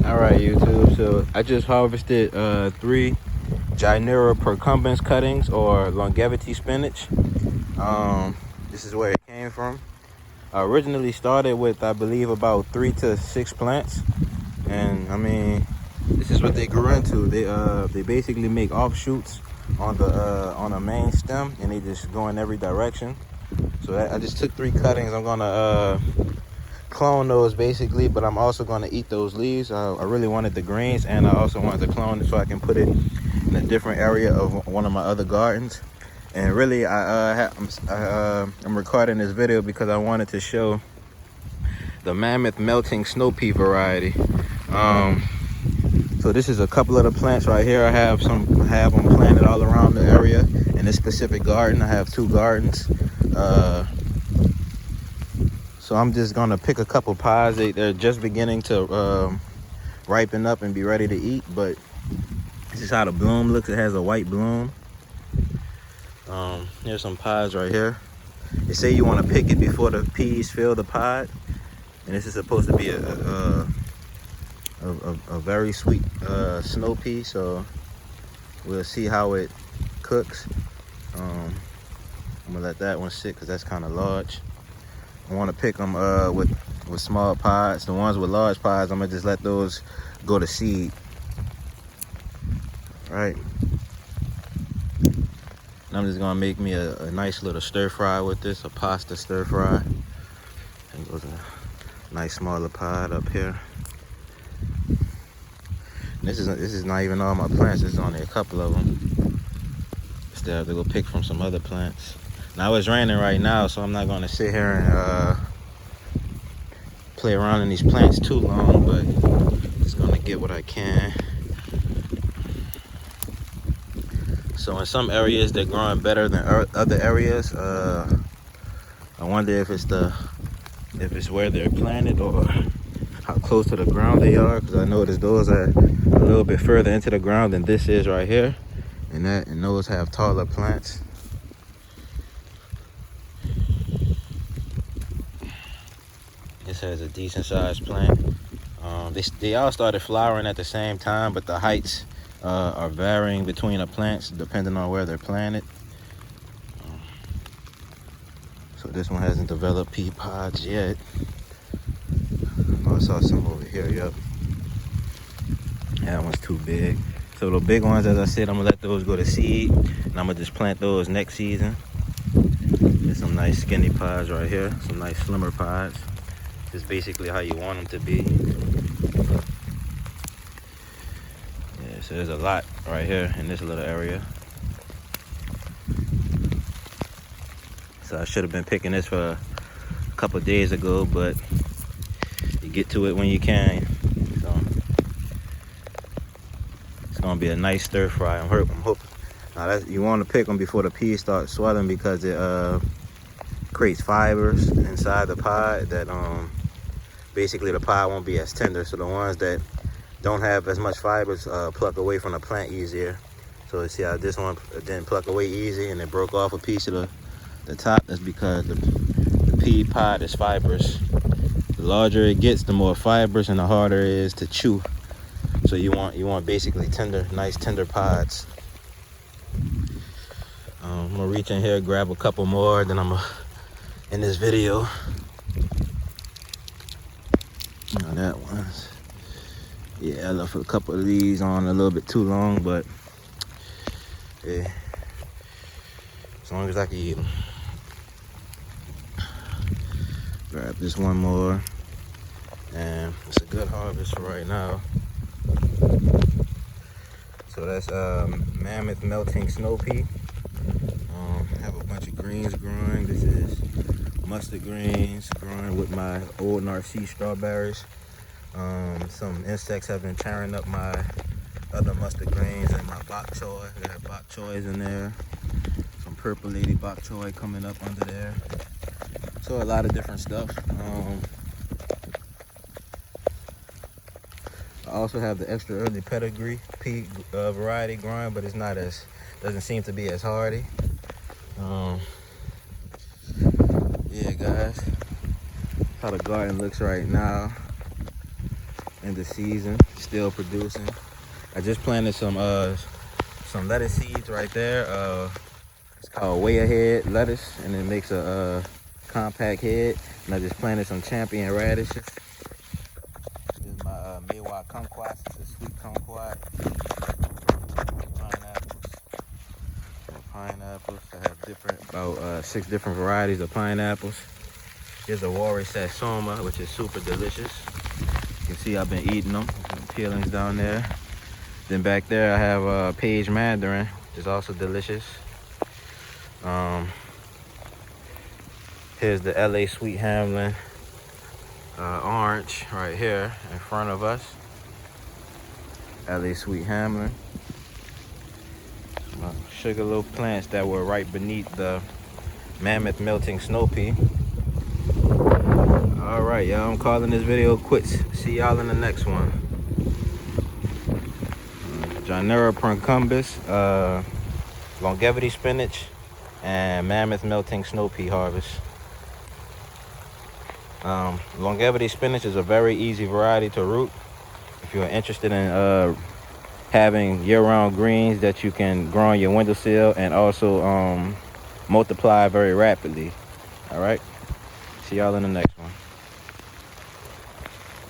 All right, YouTube. So I just harvested 3 Gynura Procumbens cuttings or longevity spinach. This is where it came from. I originally started with, I believe, about 3 to 6 plants, and I mean, this is what they grew into. They basically make offshoots on a main stem, and they just go in every direction. So I just took 3 cuttings. I'm gonna clone those basically, but I'm also going to eat those leaves. I really wanted the greens, and I also wanted to clone it so I can put it in a different area of one of my other gardens. And really, I'm recording this video because I wanted to show the Mammoth Melting Snow Pea variety. So this is a couple of the plants right here. I have them planted all around the area. In this specific garden, I have 2 gardens. So I'm just gonna pick a couple pods. They're just beginning to ripen up and be ready to eat, but this is how the bloom looks. It has a white bloom. Here's some pods right here. They say you want to pick it before the peas fill the pod, and this is supposed to be a very sweet snow pea. So we'll see how it cooks. I'm gonna let that one sit because that's kind of large. I want to pick them with small pods. The ones with large pods, I'm gonna just let those go to seed. All right. And I'm just gonna make me a nice little stir fry with this, a pasta stir fry. And goes a nice smaller pod up here. And this is not even all my plants. There's only a couple of them. Still have to go pick from some other plants. Now it's raining right now, so I'm not gonna sit here and play around in these plants too long, but just gonna get what I can. So in some areas they're growing better than other areas. I wonder if it's where they're planted or how close to the ground they are, because I noticed those are a little bit further into the ground than this is right here, and those have taller plants. This has a decent sized plant. They all started flowering at the same time, but the heights are varying between the plants depending on where they're planted. So this one hasn't developed pea pods yet. Oh, I saw some over here. Yep. That one's too big. So the big ones, as I said, I'm gonna let those go to seed, and I'm gonna just plant those next season. There's some nice skinny pods right here, some nice slimmer pods. This is basically how you want them to be. Yeah, so there's a lot right here in this little area. So I should have been picking this for a couple days ago, but you get to it when you can. So it's gonna be a nice stir fry. I'm hoping. Now you want to pick them before the peas start swelling, because it creates fibers inside the pod that basically the pod won't be as tender. So the ones that don't have as much fibers pluck away from the plant easier. So you see how this one didn't pluck away easy and it broke off a piece of the top? That's because the pea pod is fibrous. The larger it gets, the more fibers and the harder it is to chew. So you want basically nice tender pods. I'm gonna reach in here, grab a couple more, then I'm gonna end this video. Oh, that one's, yeah, I left a couple of these on a little bit too long, but yeah, as long as I can eat them. Grab this one more, and it's a good harvest for right now. So that's Mammoth Melting Snow Pea. Have a bunch of greens growing. This is mustard greens growing with my old Narcisse strawberries. Some insects have been tearing up my other mustard greens and my bok choy. I got bok choys in there. Some purple lady bok choy coming up under there. So a lot of different stuff. I also have the extra early pedigree pea variety growing, but it's not as, doesn't seem to be as hardy. Yeah, guys, how the garden looks right now. in the season, still producing. I just planted some lettuce seeds right there. It's called way ahead lettuce, and it makes a compact head. And I just planted some champion radishes. This is my Miwa kumquats. It's a sweet kumquat. Pineapples. I have about 6 different varieties of pineapples. Here's a Warwick Satsuma, which is super delicious. You can see I've been eating them. Peelings down there. Then back there I have Page Mandarin, which is also delicious. Here's the LA Sweet Hamlin orange right here in front of us. LA Sweet Hamlin. Sugarloaf plants that were right beneath the Mammoth Melting Snow Pea. All right, y'all, I'm calling this video quits. See y'all in the next one. Gynura Procumbens, longevity spinach, and Mammoth Melting Snow Pea harvest. Longevity spinach is a very easy variety to root. If you're interested in having year-round greens that you can grow on your windowsill and also multiply very rapidly. All right, see y'all in the next one.